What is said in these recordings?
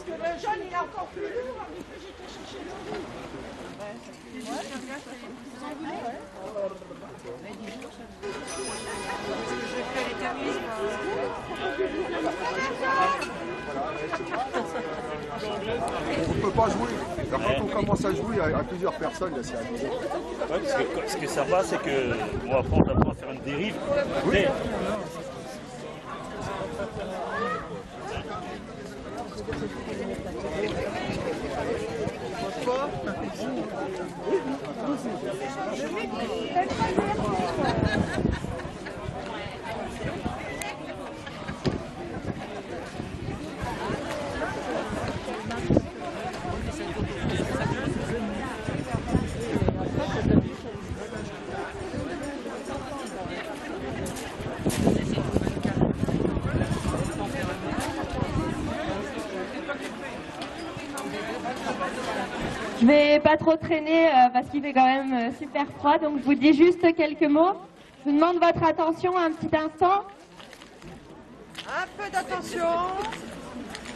Le jaune, il est encore plus lourd. J'étais chercher On ne peut pas jouer. Alors, quand on commence à jouer à plusieurs personnes, là, c'est amusant. Ouais, parce que ce que ça va, c'est que bon, après on apprend à faire une dérive. Oui. Je vais pas trop traîner parce qu'il fait quand même super froid, donc je vous dis juste quelques mots. Je vous demande votre attention un petit instant. un peu d'attention.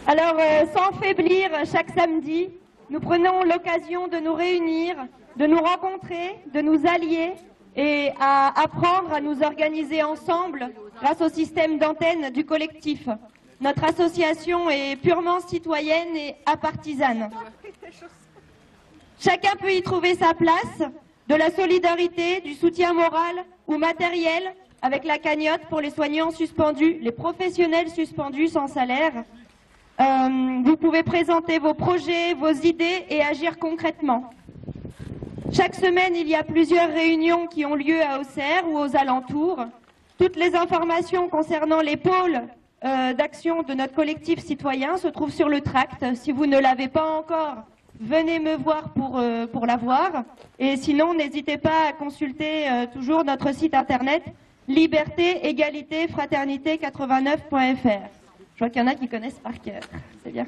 Alors, sans faiblir, chaque samedi, nous prenons l'occasion de nous réunir, de nous rencontrer, de nous allier et à apprendre à nous organiser ensemble grâce au système d'antenne du collectif. Notre association est purement citoyenne et apartisane. Chacun peut y trouver sa place, de la solidarité, du soutien moral ou matériel, avec la cagnotte pour les soignants suspendus, les professionnels suspendus sans salaire. Vous pouvez présenter vos projets, vos idées et agir concrètement. Chaque semaine, il y a plusieurs réunions qui ont lieu à Auxerre ou aux alentours. Toutes les informations concernant les pôles d'action de notre collectif citoyen se trouvent sur le tract. Si vous ne l'avez pas encore, venez me voir pour l'avoir. Et sinon, n'hésitez pas à consulter toujours notre site internet liberté, égalité, fraternité 89.fr. Je vois qu'il y en a qui connaissent par cœur. C'est bien.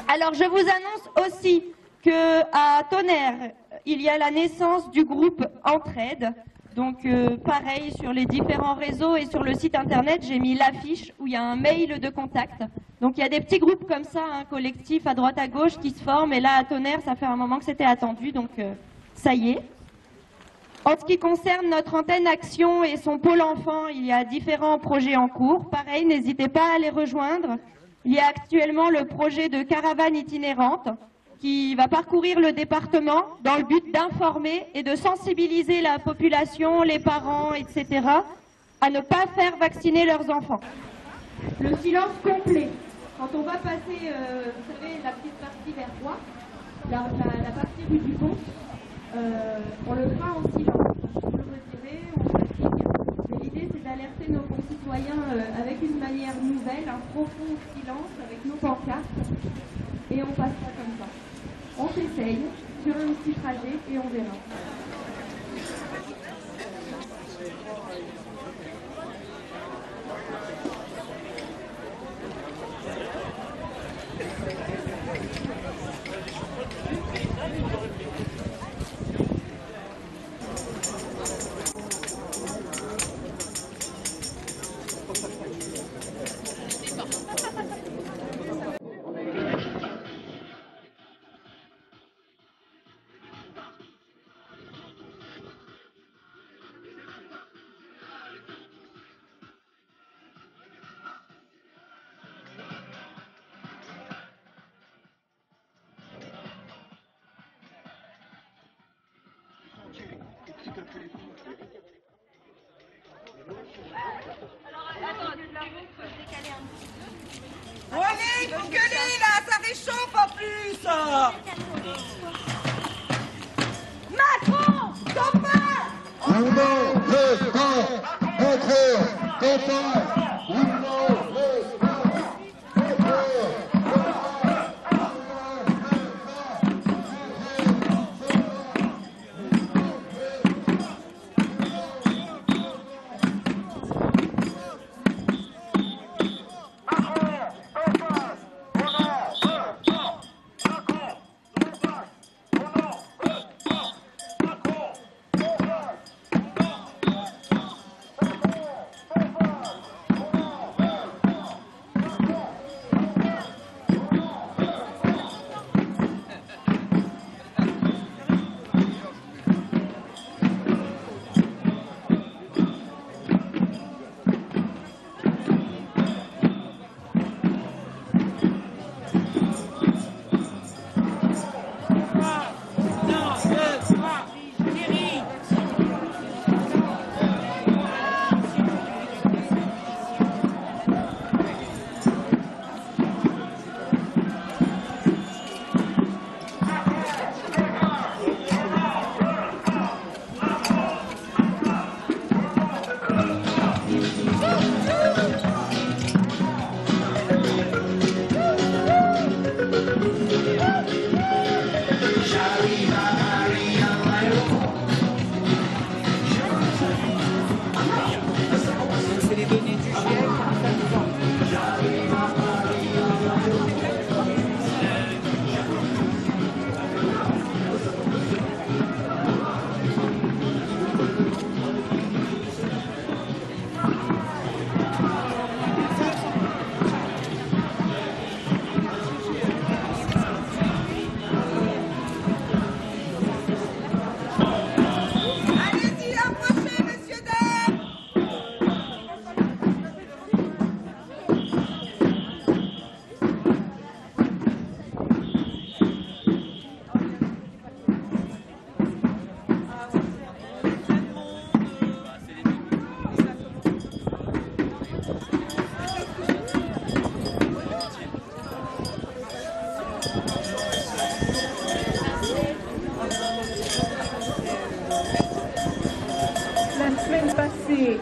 Alors, je vous annonce aussi qu'à Tonnerre, il y a la naissance du groupe Entraide. Donc, pareil, sur les différents réseaux et sur le site internet, j'ai mis l'affiche où il y a un mail de contact. Donc, il y a des petits groupes comme ça, un collectif à droite à gauche qui se forment. Et là, à Tonnerre, ça fait un moment que c'était attendu. Donc, ça y est. En ce qui concerne notre antenne Action et son pôle enfant, il y a différents projets en cours. Pareil, n'hésitez pas à les rejoindre. Il y a actuellement le projet de caravane itinérante qui va parcourir le département dans le but d'informer et de sensibiliser la population, les parents, etc. à ne pas faire vacciner leurs enfants. Le silence complet. Quand on va passer, vous savez, la petite partie vers droite, la partie rue du Pont, on le fera en silence. On peut le retirer, on fatigue. Mais l'idée, c'est d'alerter nos concitoyens avec une manière nouvelle, un profond silence avec nos pancartes. Et on passera comme ça. On s'essaye sur un petit trajet et on verra. combat. Macron, combat. Ou non le sport. Macron, combat. Ou non le sport. C'est les données du GIEC. Allez-y, approchez, messieurs, dames. La semaine passée,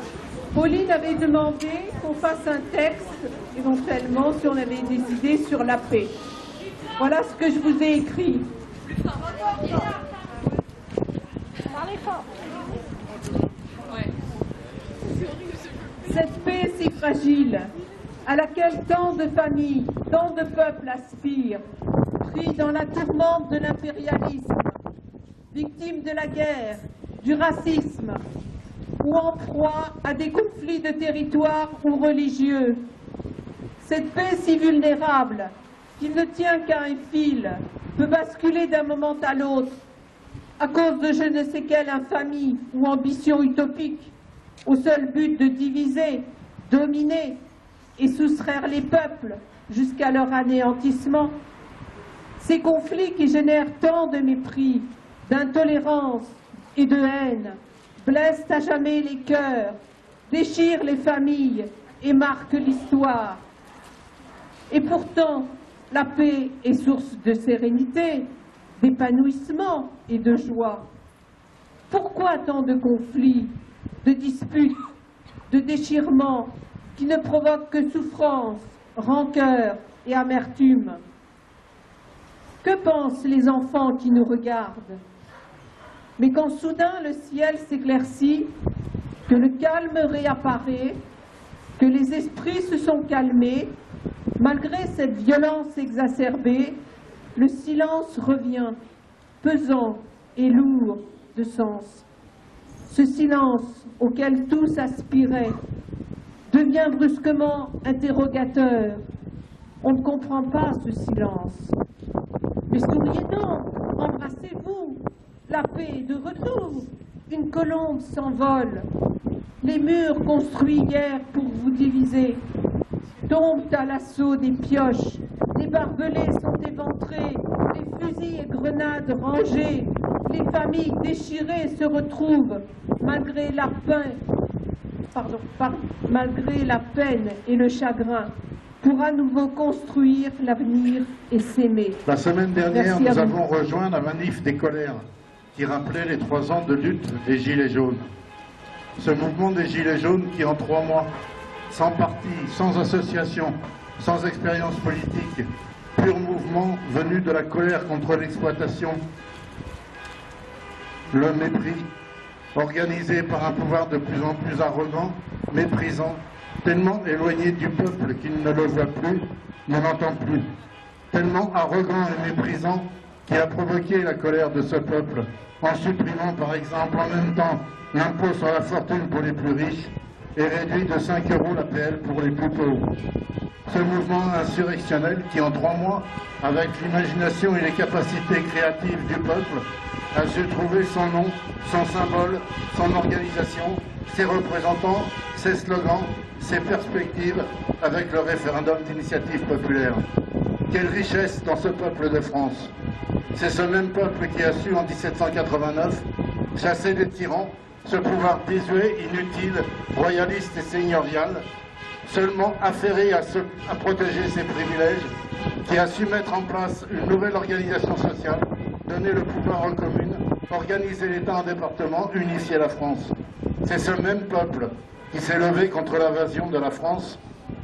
Pauline avait demandé qu'on fasse un texte, éventuellement, si on avait des idées sur la paix. Voilà ce que je vous ai écrit. Parlez fort. Cette paix si fragile, à laquelle tant de familles, tant de peuples aspirent, pris dans la tourmente de l'impérialisme, victimes de la guerre, du racisme, ou en proie à des conflits de territoire ou religieux. Cette paix si vulnérable, qu'il ne tient qu'à un fil, peut basculer d'un moment à l'autre, à cause de je ne sais quelle infamie ou ambition utopique, au seul but de diviser, dominer et soustraire les peuples jusqu'à leur anéantissement. Ces conflits qui génèrent tant de mépris, d'intolérance et de haine, blessent à jamais les cœurs, déchirent les familles et marquent l'histoire. Et pourtant, la paix est source de sérénité, d'épanouissement et de joie. Pourquoi tant de conflits, de disputes, de déchirements qui ne provoquent que souffrance, rancœur et amertume? Que pensent les enfants qui nous regardent? Mais quand soudain le ciel s'éclaircit, que le calme réapparaît, que les esprits se sont calmés, malgré cette violence exacerbée, le silence revient, pesant et lourd de sens. Ce silence auquel tous aspiraient devient brusquement interrogateur. On ne comprend pas ce silence. Mais souriez donc, embrassez-vous, la paix est de retour, une colombe s'envole. Les murs construits hier pour vous diviser tombent à l'assaut des pioches, les barbelés sont éventrés, les fusils et grenades rangés, les familles déchirées se retrouvent malgré la peine et le chagrin. pour à nouveau construire l'avenir et s'aimer. La semaine dernière, Merci à nous vous. avons rejoint la manif des colères qui rappelait les 3 ans de lutte des Gilets jaunes. Ce mouvement des Gilets jaunes qui, en 3 mois, sans parti, sans association, sans expérience politique, pur mouvement venu de la colère contre l'exploitation, le mépris, organisé par un pouvoir de plus en plus arrogant, méprisant, tellement éloigné du peuple qu'il ne le voit plus, ne l'entend plus, tellement arrogant et méprisant qui a provoqué la colère de ce peuple en supprimant par exemple en même temps l'impôt sur la fortune pour les plus riches et réduit de 5 € l'APL pour les plus pauvres. Ce mouvement insurrectionnel qui en 3 mois, avec l'imagination et les capacités créatives du peuple, a su trouver son nom, son symbole, son organisation, ses représentants, ses slogans, ses perspectives avec le référendum d'initiative populaire. Quelle richesse dans ce peuple de France! C'est ce même peuple qui a su en 1789 chasser des tyrans, ce pouvoir désuet, inutile, royaliste et seigneurial, seulement affairé à protéger ses privilèges, qui a su mettre en place une nouvelle organisation sociale, donner le pouvoir aux communes, organiser l'État en département, unifier la France. C'est ce même peuple qui s'est levé contre l'invasion de la France,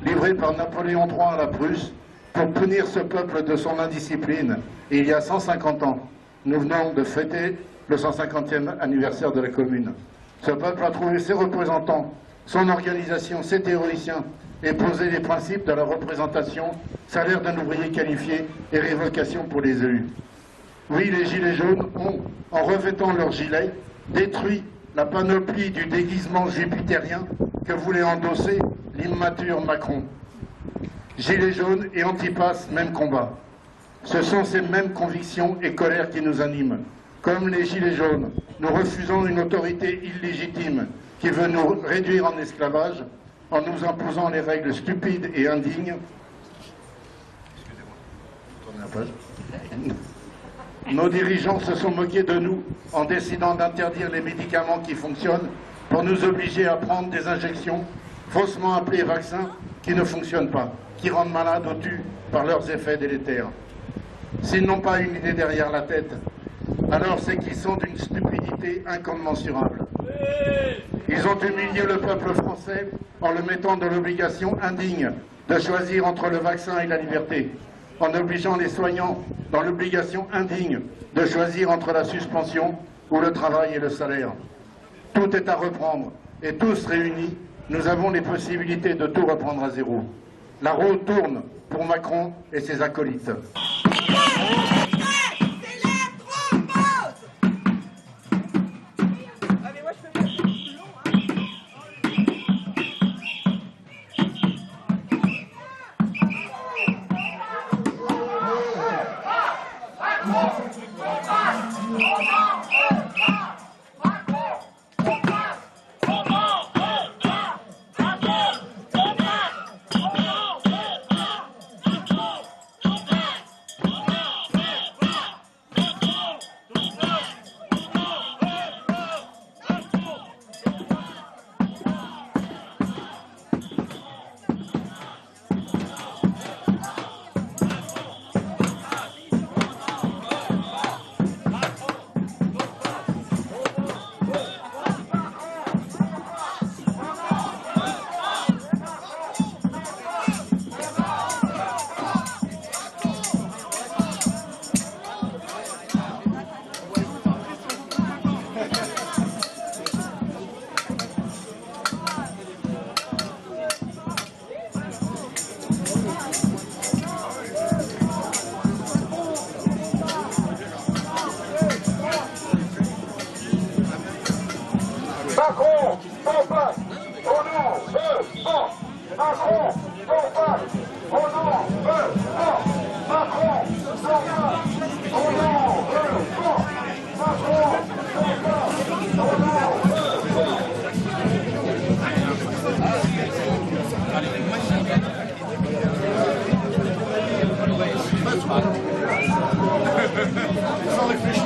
livrée par Napoléon III à la Prusse, pour punir ce peuple de son indiscipline. Et il y a 150 ans, nous venons de fêter le 150e anniversaire de la Commune. Ce peuple a trouvé ses représentants, son organisation, ses théoriciens, et posé les principes de la représentation, salaire d'un ouvrier qualifié et révocation pour les élus. Oui, les Gilets jaunes ont, en revêtant leurs gilets, détruit la panoplie du déguisement jupitérien que voulait endosser l'immature Macron. Gilets jaunes et Antipas, même combat. Ce sont ces mêmes convictions et colères qui nous animent. Comme les Gilets jaunes, nous refusons une autorité illégitime qui veut nous réduire en esclavage en nous imposant les règles stupides et indignes. Excusez-moi, tournez la page. Nos dirigeants se sont moqués de nous en décidant d'interdire les médicaments qui fonctionnent pour nous obliger à prendre des injections faussement appelées vaccins qui ne fonctionnent pas, qui rendent malades ou tuent par leurs effets délétères. S'ils n'ont pas une idée derrière la tête, alors c'est qu'ils sont d'une stupidité incommensurable. Ils ont humilié le peuple français en le mettant dans l'obligation indigne de choisir entre le vaccin et la liberté, en obligeant les soignants dans l'obligation indigne de choisir entre la suspension ou le travail et le salaire. Tout est à reprendre, et tous réunis, nous avons les possibilités de tout reprendre à zéro. La roue tourne pour Macron et ses acolytes. Macron, ton face, au nom de France. Macron, ton face, au nom de France. Macron, ton face, au nom de France. Macron, ton face, au nom de France. Sans réfléchir.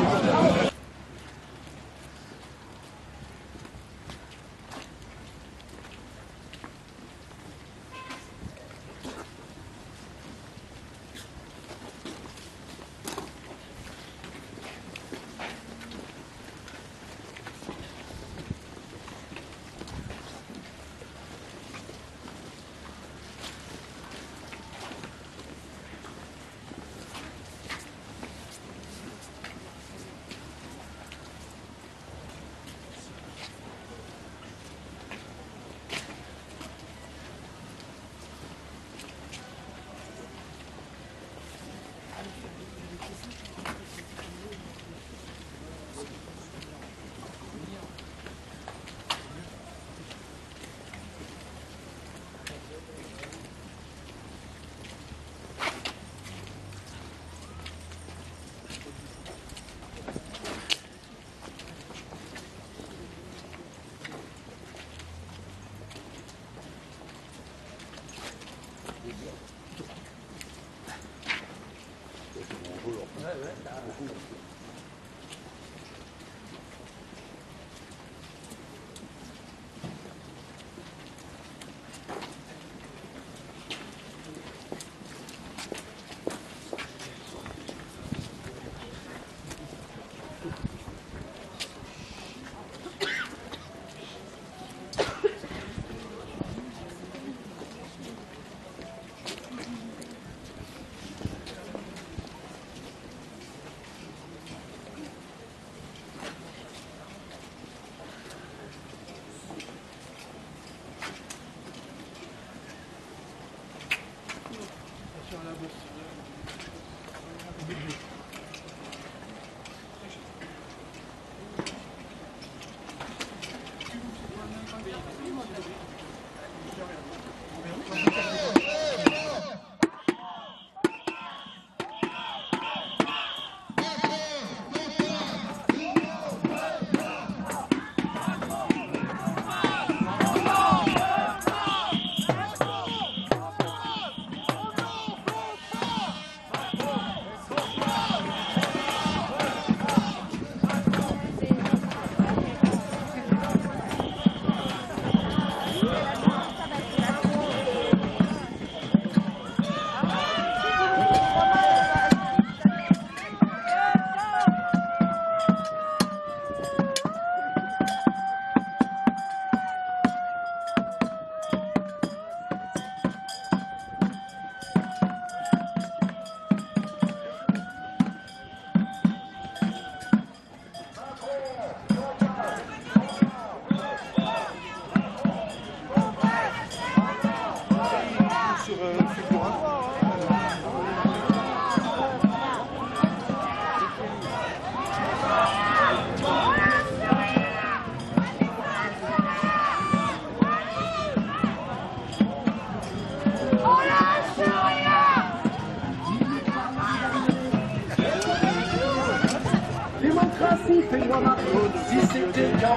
Fais-moi ma faute, si c'était qu'un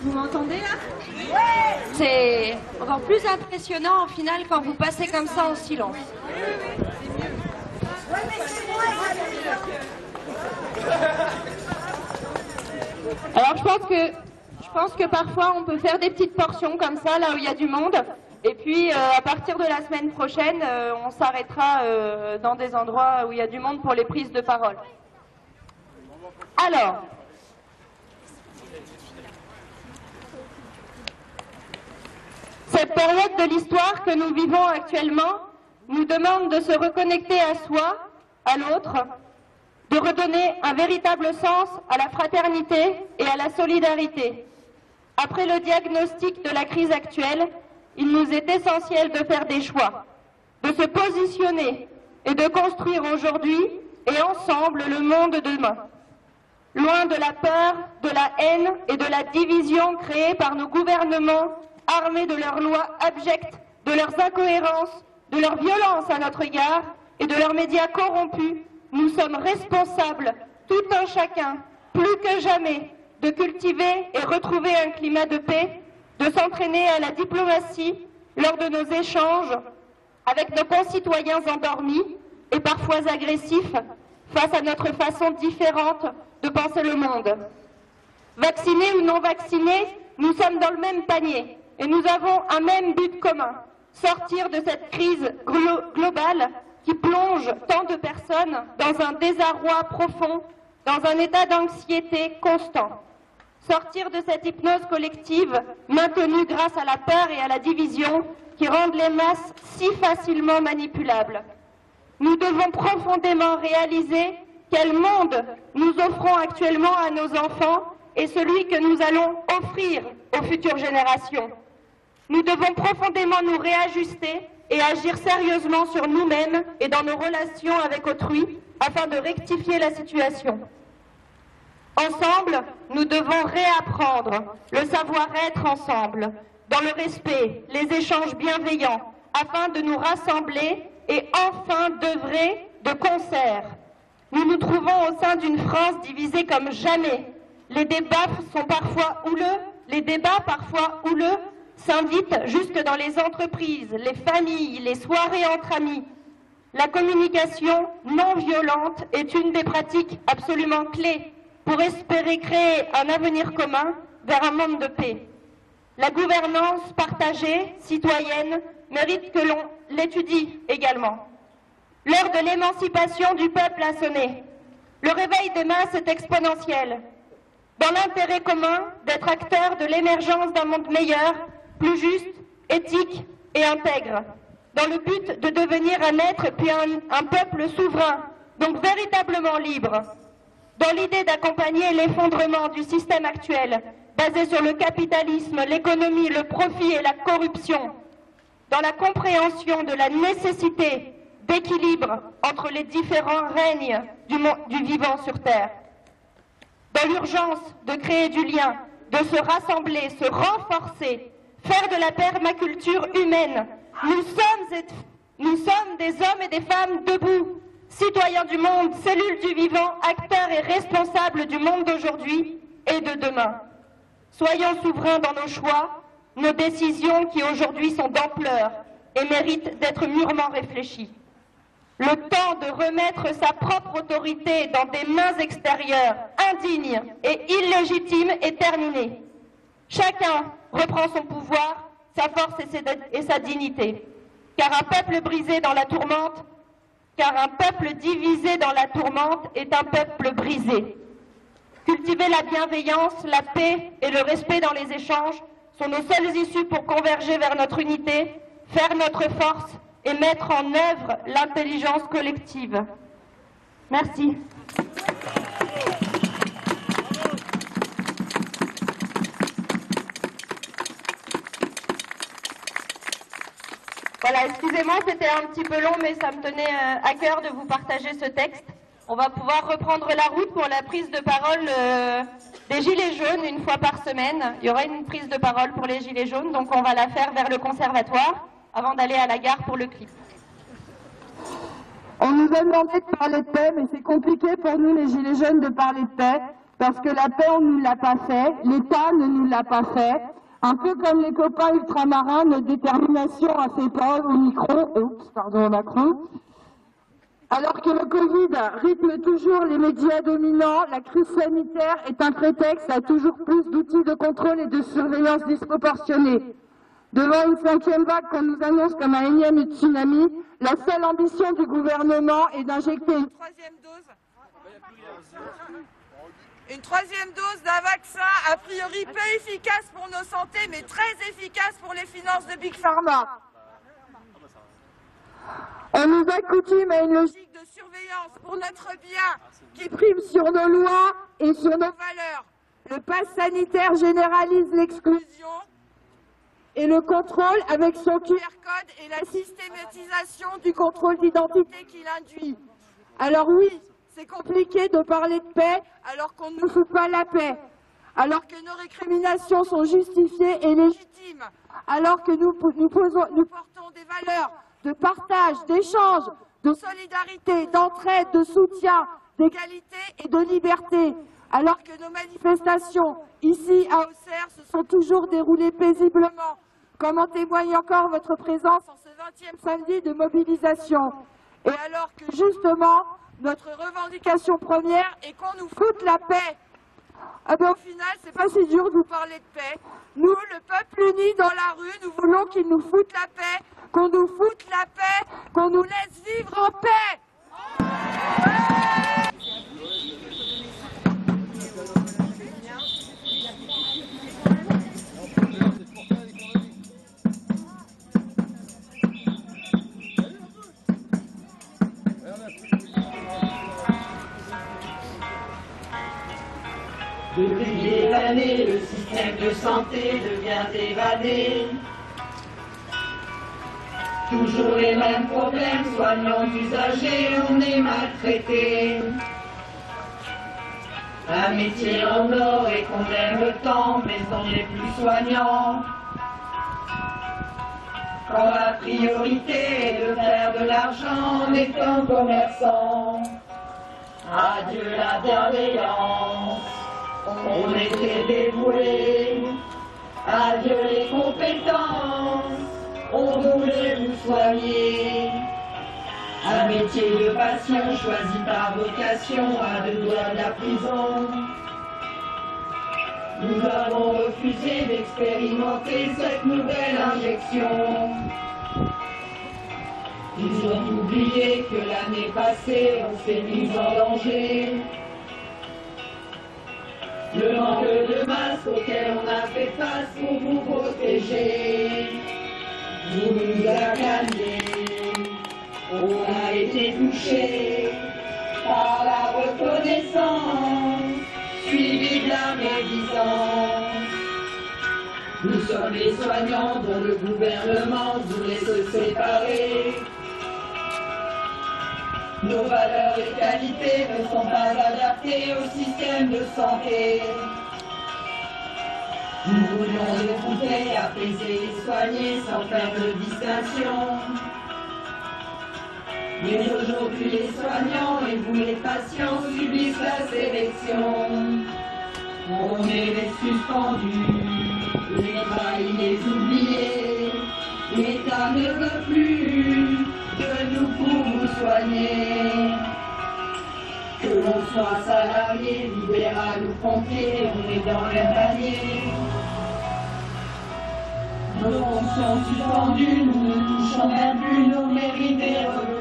Vous m'entendez là? C'est encore plus impressionnant au final quand vous passez comme ça en silence. Alors je pense que parfois on peut faire des petites portions comme ça là où il y a du monde. Et puis à partir de la semaine prochaine, on s'arrêtera dans des endroits où il y a du monde pour les prises de parole. Alors, cette période de l'histoire que nous vivons actuellement nous demande de se reconnecter à soi, à l'autre, de redonner un véritable sens à la fraternité et à la solidarité. Après le diagnostic de la crise actuelle, il nous est essentiel de faire des choix, de se positionner et de construire aujourd'hui et ensemble le monde de demain. Loin de la peur, de la haine et de la division créée par nos gouvernements, armés de leurs lois abjectes, de leurs incohérences, de leur violence à notre égard et de leurs médias corrompus, nous sommes responsables, tout un chacun, plus que jamais, de cultiver et retrouver un climat de paix, de s'entraîner à la diplomatie lors de nos échanges avec nos concitoyens endormis et parfois agressifs face à notre façon différente de penser le monde. Vaccinés ou non vaccinés, nous sommes dans le même panier et nous avons un même but commun, sortir de cette crise globale qui plonge tant de personnes dans un désarroi profond, dans un état d'anxiété constant. Sortir de cette hypnose collective maintenue grâce à la peur et à la division qui rendent les masses si facilement manipulables. Nous devons profondément réaliser quel monde nous offrons actuellement à nos enfants est celui que nous allons offrir aux futures générations. Nous devons profondément nous réajuster et agir sérieusement sur nous-mêmes et dans nos relations avec autrui afin de rectifier la situation. Ensemble, nous devons réapprendre le savoir-être ensemble, dans le respect, les échanges bienveillants, afin de nous rassembler et enfin d'œuvrer de concert. Nous nous trouvons au sein d'une France divisée comme jamais. Les débats sont parfois houleux, les débats parfois houleux s'invitent jusque dans les entreprises, les familles, les soirées entre amis. La communication non violente est une des pratiques absolument clés pour espérer créer un avenir commun vers un monde de paix. La gouvernance partagée, citoyenne, mérite que l'on l'étudie également. L'heure de l'émancipation du peuple a sonné. Le réveil des masses est exponentiel. Dans l'intérêt commun d'être acteur de l'émergence d'un monde meilleur, plus juste, éthique et intègre, dans le but de devenir un être puis un peuple souverain, donc véritablement libre, dans l'idée d'accompagner l'effondrement du système actuel, basé sur le capitalisme, l'économie, le profit et la corruption, dans la compréhension de la nécessité d'équilibre entre les différents règnes du vivant sur Terre, dans l'urgence de créer du lien, de se rassembler, se renforcer, faire de la permaculture humaine. Nous sommes des hommes et des femmes debout, citoyens du monde, cellules du vivant, acteurs et responsables du monde d'aujourd'hui et de demain. Soyons souverains dans nos choix, nos décisions qui aujourd'hui sont d'ampleur et méritent d'être mûrement réfléchies. Le temps de remettre sa propre autorité dans des mains extérieures, indignes et illégitimes est terminé. Chacun reprend son pouvoir, sa force et sa dignité. Car un peuple brisé dans la tourmente, car un peuple divisé dans la tourmente est un peuple brisé. Cultiver la bienveillance, la paix et le respect dans les échanges sont nos seules issues pour converger vers notre unité, faire notre force et mettre en œuvre l'intelligence collective. Merci. Voilà, excusez-moi, c'était un petit peu long, mais ça me tenait à cœur de vous partager ce texte. On va pouvoir reprendre la route pour la prise de parole des Gilets jaunes une fois par semaine. Il y aura une prise de parole pour les Gilets jaunes, donc on va la faire vers le conservatoire avant d'aller à la gare pour le clip. On nous a demandé de parler de paix, mais c'est compliqué pour nous les Gilets jaunes de parler de paix, parce que la paix on ne nous l'a pas fait, l'État ne nous l'a pas fait. Un peu comme les copains ultramarins, notre détermination a fait peur au micro, Macron. Alors que le Covid rythme toujours les médias dominants, la crise sanitaire est un prétexte à toujours plus d'outils de contrôle et de surveillance disproportionnés. Devant une 5e vague qu'on nous annonce comme un énième tsunami, la seule ambition du gouvernement est d'injecter une troisième dose d'un vaccin a priori peu efficace pour nos santé, mais très efficace pour les finances de Big Pharma. On nous accoutume à une logique De surveillance pour notre bien, qui prime sur nos lois et sur nos valeurs. Le pass sanitaire généralise l'exclusion et le contrôle avec son QR code et la systématisation du contrôle d'identité qu'il induit. Alors oui, c'est compliqué de parler de paix alors qu'on ne nous fout pas la paix, alors que nos récriminations sont justifiées et légitimes, alors que nous portons des valeurs de partage, d'échange, de solidarité, d'entraide, de soutien, d'égalité et de liberté, alors que nos manifestations, ici à Auxerre, se sont toujours déroulées paisiblement, comme en témoigne encore votre présence en ce 20e samedi de mobilisation. Et alors que justement, notre revendication première est qu'on nous foute la paix. Ah ben au final, c'est pas si dur de vous parler de paix. Nous, le peuple uni dans la rue, nous voulons qu'ils nous foutent la paix, qu'on nous foute la paix, qu'on nous laisse vivre en paix. de prier des années, le système de santé devient évadé. Toujours les mêmes problèmes, soignants usagers, on est maltraité. Un métier en or et qu'on aime tant, mais on n'est plus soignant. Quand la priorité est de faire de l'argent en étant commerçant. Adieu la bienveillance, on était dévoués. Adieu les compétences, on voulait vous soigner. Un métier de passion choisi par vocation à 2 doigts de la prison. Nous avons refusé d'expérimenter cette nouvelle injection. Ils ont oublié que l'année passée, on s'est mis en danger. Le manque de masques auquel on a fait face pour vous protéger. Vous nous acclamez. On a été touché par la reconnaissance, suivi de la médisance. Nous sommes les soignants dont le gouvernement voulait se séparer. Nos valeurs et qualités ne sont pas adaptées au système de santé. Nous voulions écouter, apaiser et soigner sans faire de distinction. Mais aujourd'hui les soignants et vous les patients subissent la sélection. On est les suspendus, les trahis, les oubliés. L'État ne veut plus de nous pour vous soigner. Que l'on soit salarié, libéral ou pompier, on est dans le panier. Nos fonctions suspendues, nous ne touchons même plus nos mérites et revenus.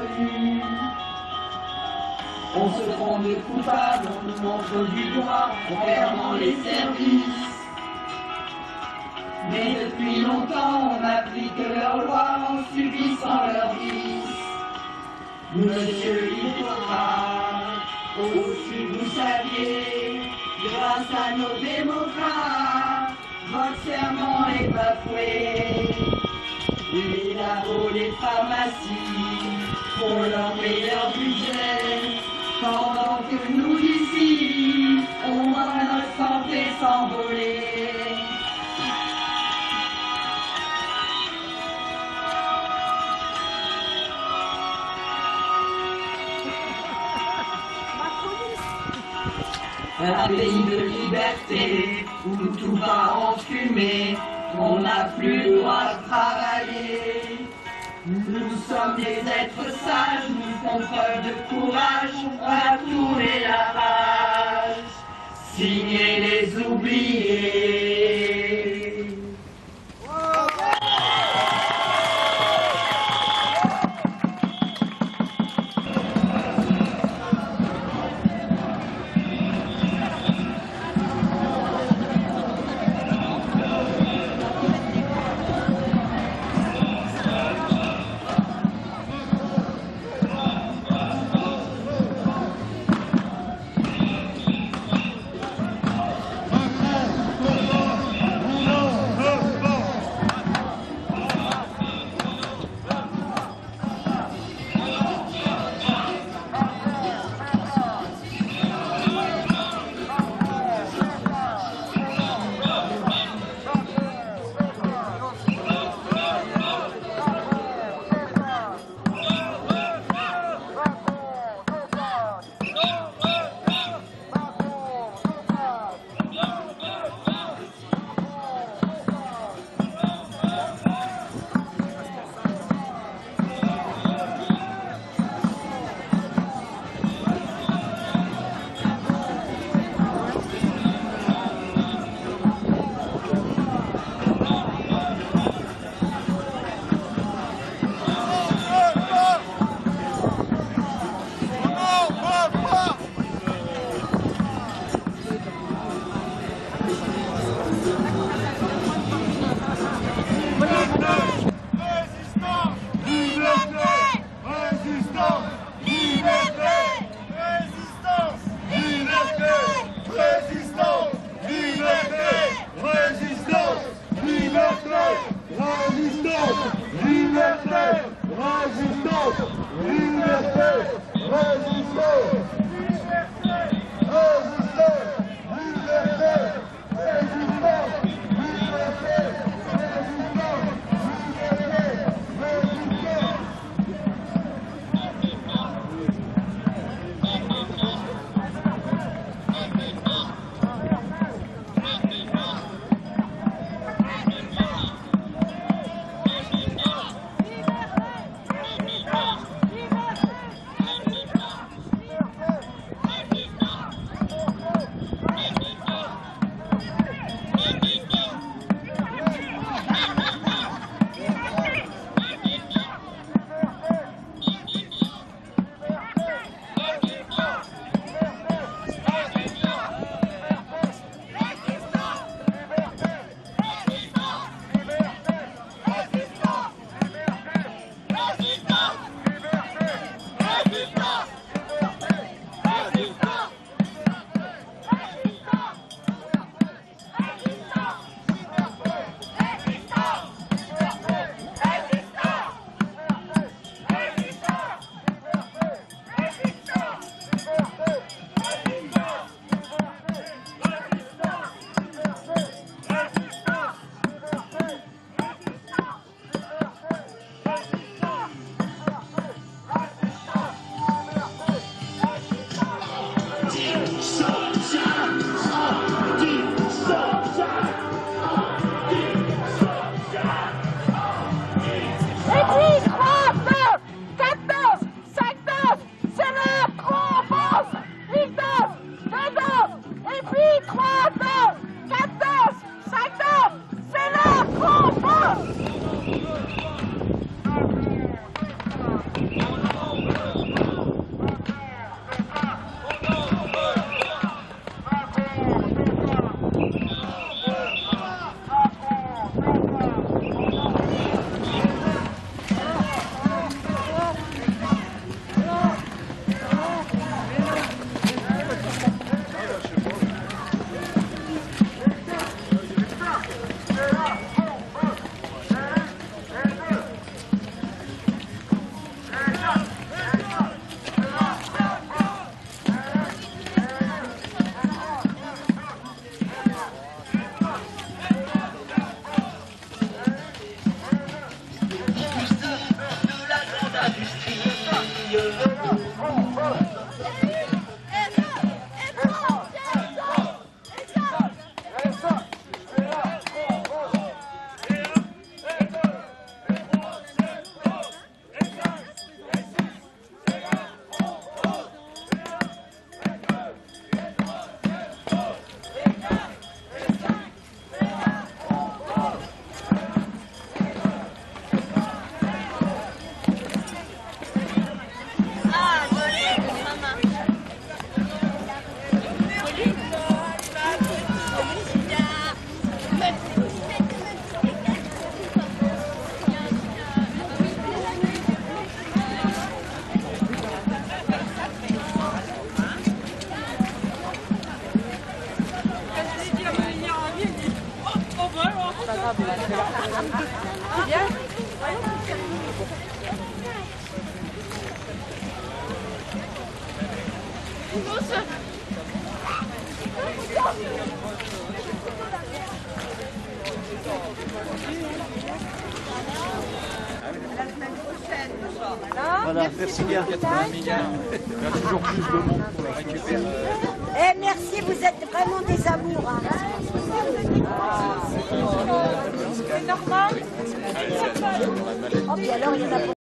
On se prend de coupables, on nous montre du doigt, en fermant les services. Mais depuis longtemps, on applique leurs lois en subissant leurs vices. Monsieur Hippocrate, aussi vous saviez, grâce à nos démocrates, votre serment est bafoué. Les labos, les pharmacies font leur meilleur budget, pendant que nous ici, on voit notre santé s'envoler. Un pays de liberté, où tout va en fumée, on n'a plus le droit de travailler. Nous sommes des êtres sages, nous font preuve de courage, on va tourner la page, signer les oubliés. Bien. Voilà, merci bien. Il y a toujours plus de monde pour la récupérer. Eh merci, vous êtes vraiment des amours. Hein. C'est normal. Oh, puis alors, il y en a